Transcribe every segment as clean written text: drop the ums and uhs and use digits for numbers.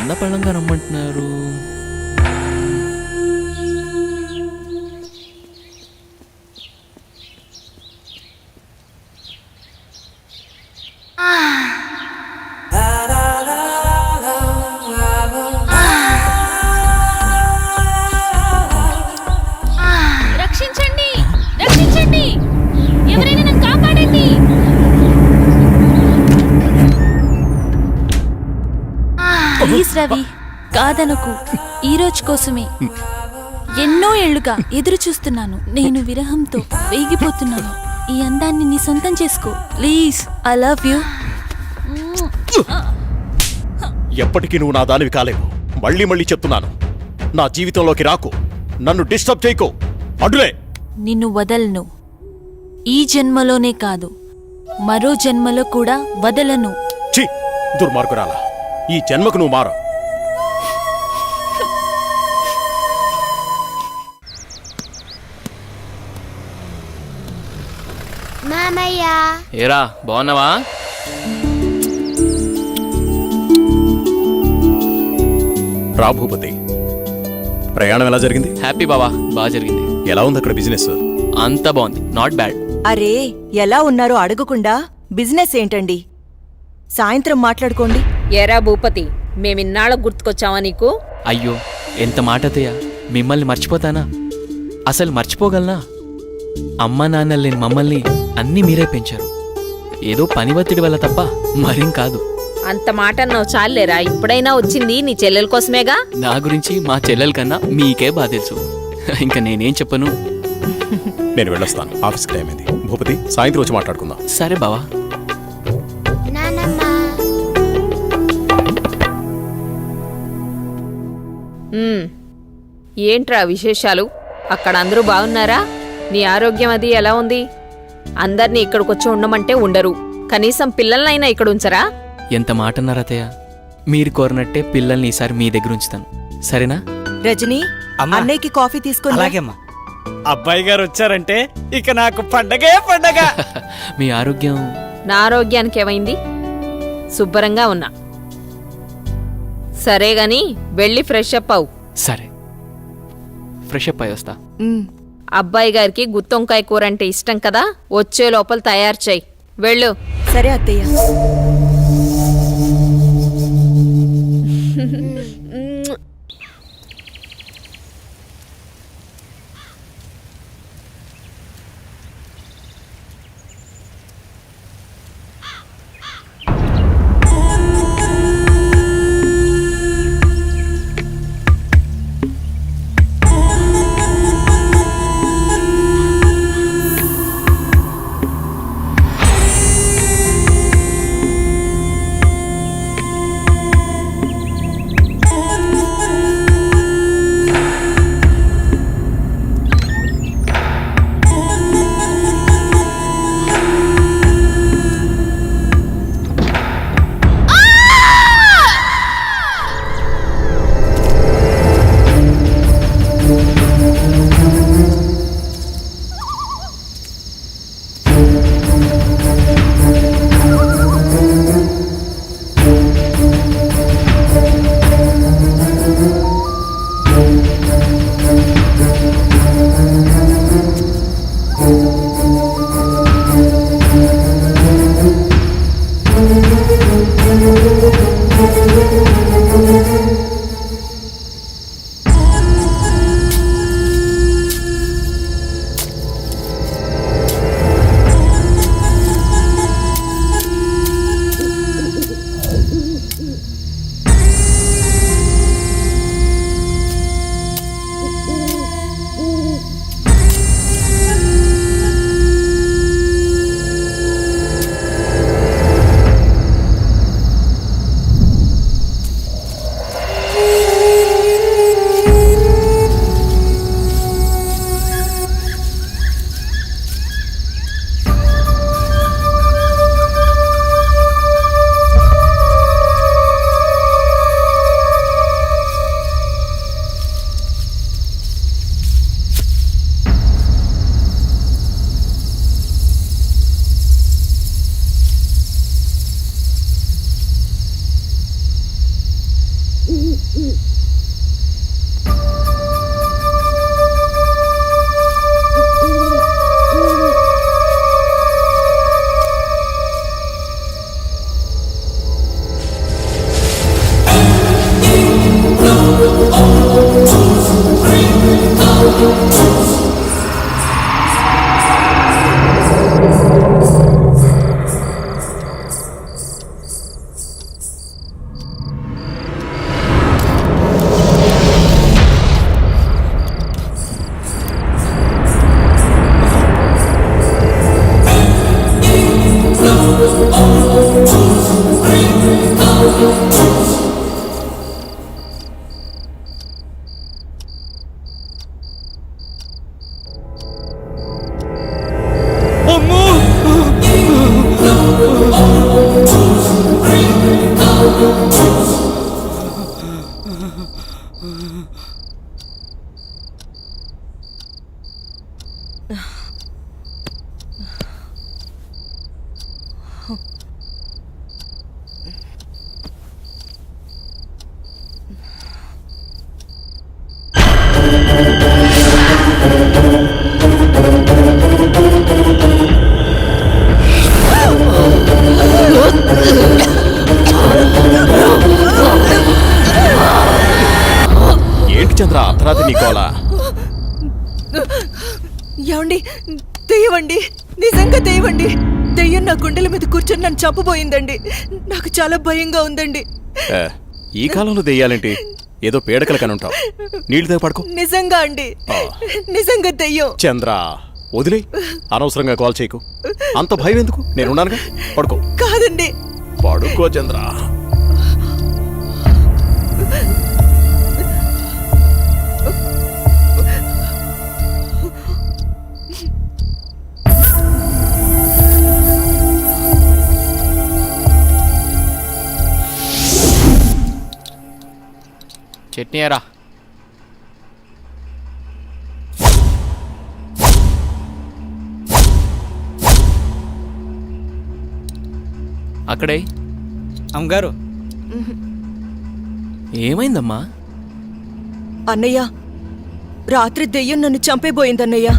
ఉన్న పళ్ళంగా రమ్మంటున్నారు. రక్షించండి, రక్షించండి, ఎవరైనా నన్ను కాపాడండి. ప్లీజ్ రవి, కాదనకు. ఈ రోజు కోసమే ఎన్నో ఏళ్లుగా ఎదురు చూస్తున్నాను. నేను విరహంతో వేగిపోతున్నాను. ఈ అందాన్ని నీ సొంతం చేసుకో ప్లీజ్. I love you. ఎప్పటికీ నువ్వు నా దానివి కాలేవు. మళ్ళీ మళ్ళీ చెప్తున్నాను, నా జీవితంలోకి రాకు, నన్ను డిస్టర్బ్ చేయకు. అడ్డులే. నిన్ను వదలను. ఈ జన్మలోనే కాదు, మరో జన్మలో కూడా వదలను. ఛీ, దుర్మార్గురాలా, ఈ జన్మకు నువ్వు మారు. మామయ్య, ఏరా బాగున్నావా? రా భూపతి, ప్రయాణం ఎలా జరిగింది? హ్యాపీ బావా, బాగా జరిగింది. ఎలా ఉంది అక్కడ బిజినెస్? అంతా బాగుంది, నాట్ బ్యాడ్. అరే, ఎలా ఉన్నారో అడగకుండా బిజినెస్ ఏంటండి? సాయంత్రం మాట్లాడుకోండి. ఏరా భూపతి, మేమిన్నాళ్ళకు గుర్తుకొచ్చావా నీకు? అయ్యో, ఎంత మాట అత్తయ్య, మిమ్మల్ని మర్చిపోతానా? అసలు మర్చిపోగలనా? అమ్మా నాన్నలు లేని మమ్మల్ని అన్నీ మీరే పెంచారు. ఏదో పని ఒత్తిడి వల్ల తప్ప మరేం కాదు. అంత మాట అన్నావు చాలేరా. ఇప్పుడైనా వచ్చింది నీ చెల్లెల కోసమేగా. నా గురించి మా చెల్లెల కన్నా మీకే బాగా తెలుసు. ఇంకా నేనేం చెప్పను. నేను వెళ్ళొస్తాను, ఆఫీస్కి టైం అయింది. భూపతి, సాయంత్రం వచ్చి మాట్లాడుకుందాం. సరే బావా. నానమ్మ, ఏంట్రా విశేషాలు? అక్కడ అందరూ బాగున్నారా? నీ ఆరోగ్యం అది ఎలా ఉంది? అందర్నీ ఇక్కడికొచ్చి ఉండమంటే ఉండరు. కనీసం పిల్లలనైనా ఇక్కడ ఉంచరా? ఎంత మాట అన్నారు అత్తయ్య. మీరు కోరినట్టే పిల్లల్ని ఈసారి మీ దగ్గర ఉంచుతాను, సరేనా? రజనీ, అన్నయ్యకి కాఫీ తీసుకుని రా. అలాగేమ్మా. అబ్బాయి గారు వచ్చారంటే ఇక నాకు పండగే పండగ. మీ ఆరోగ్యం? నా ఆరోగ్యానికి ఏమైంది? శుభ్రంగా ఉన్నా. సరే గాని వెళ్ళి ఫ్రెష్ అప్ అవు. సరే, ఫ్రెష్ అప్ అయి వస్తా. అబ్బాయి గారికి గుత్తొంకాయ కూర అంటే ఇష్టం కదా, వచ్చే లోపల తయారు చెయ్యి. వెళ్ళు. సరే అత్తయ్య. ఏంటి చంద్ర అర్ధరాత్రి నీకోలా? ఏమండి, దెయ్యమండి, నిజంగా దెయ్యమండి. దెయ్యం నా గుండెల మీద కూర్చొని నన్ను చంపబోయిందండి. నాకు చాలా భయంగా ఉందండి. ఈ కాలంలో దెయ్యాలేంటి? ఏదో పీడకల కనుంటావు. నీళ్ళు దగ్గర పడుకో. నిజంగా అండి, నిజంగా దెయ్యం. చంద్ర వదిలే, అనవసరంగా కాల్ చేయకు. అంత భయం ఎందుకు? నేనున్నానుగా, పడుకో. కాదండి, పడుకో చంద్ర. చట్నీ ఎరా. అక్కడే. అమ్మగారు, ఏమైందమ్మా? అన్నయ్య, రాత్రి దెయ్యం నన్ను చంపేబోయిందన్నయ్య.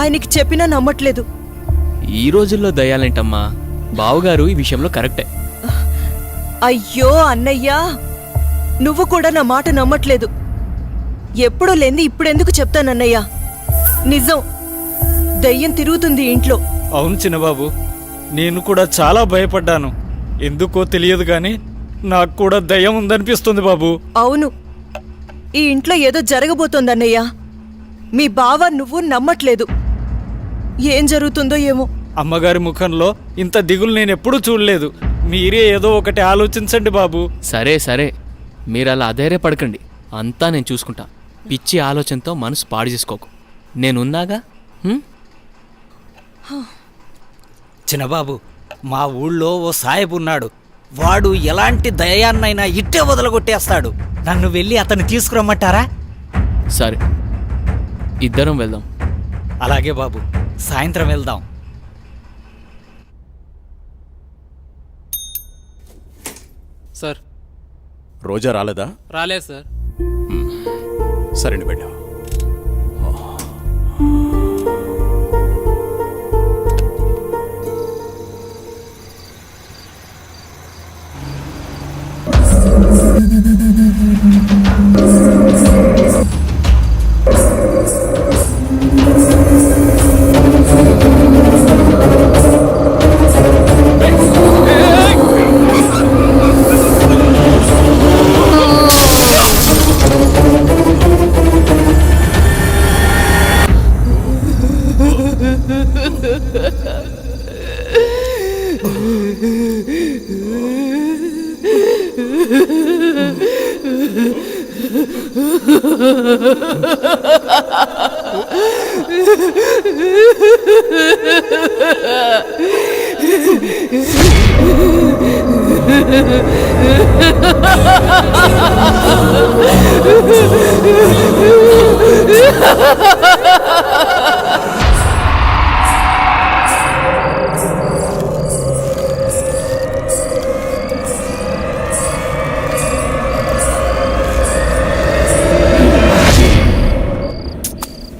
ఆయనకి చెప్పినా నమ్మట్లేదు. ఈ రోజుల్లో దయాలేంటమ్మా? బావుగారు ఈ విషయంలో కరెక్టే. అయ్యో అన్నయ్యా, నువ్వు కూడా నా మాట నమ్మట్లేదు. ఎప్పుడూ లేంది ఇప్పుడెందుకు చెప్తానన్నయ్యా? నిజం, దెయ్యం తిరుగుతుంది ఇంట్లో. అవును చిన్నబాబు, నేను కూడా చాలా భయపడ్డాను. ఎందుకో తెలియదు గాని నాకు కూడా దయ్యం ఉందనిపిస్తుంది బాబు. అవును, ఈ ఇంట్లో ఏదో జరగబోతోందన్నయ్యా. మీ బావ నువ్వు నమ్మట్లేదు. ఏం జరుగుతుందో ఏమో. అమ్మగారి ముఖంలో ఇంత దిగులు నేనెప్పుడూ చూడలేదు. మీరే ఏదో ఒకటి ఆలోచించండి బాబు. సరే సరే, మీరు అలా అధైర్యపడకండి. అంతా నేను చూసుకుంటా. పిచ్చి ఆలోచనతో మనసు పాడు చేసుకోకు. నేనున్నాగా. చిన్నబాబు, మా ఊళ్ళో ఓ సాయబు ఉన్నాడు. వాడు ఎలాంటి దయాన్నైనా ఇట్టే వదలగొట్టేస్తాడు. నన్ను వెళ్ళి అతన్ని తీసుకురమ్మంటారా? సరే, ఇద్దరం వెళ్దాం. అలాగే బాబు, సాయంత్రం వెళ్దాం. సార్, రోజా రాలేదా? రాలేదు సార్. సరే వెళ్ళావు.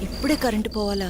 ఇప్పుడే కరెంటు పోవాలా?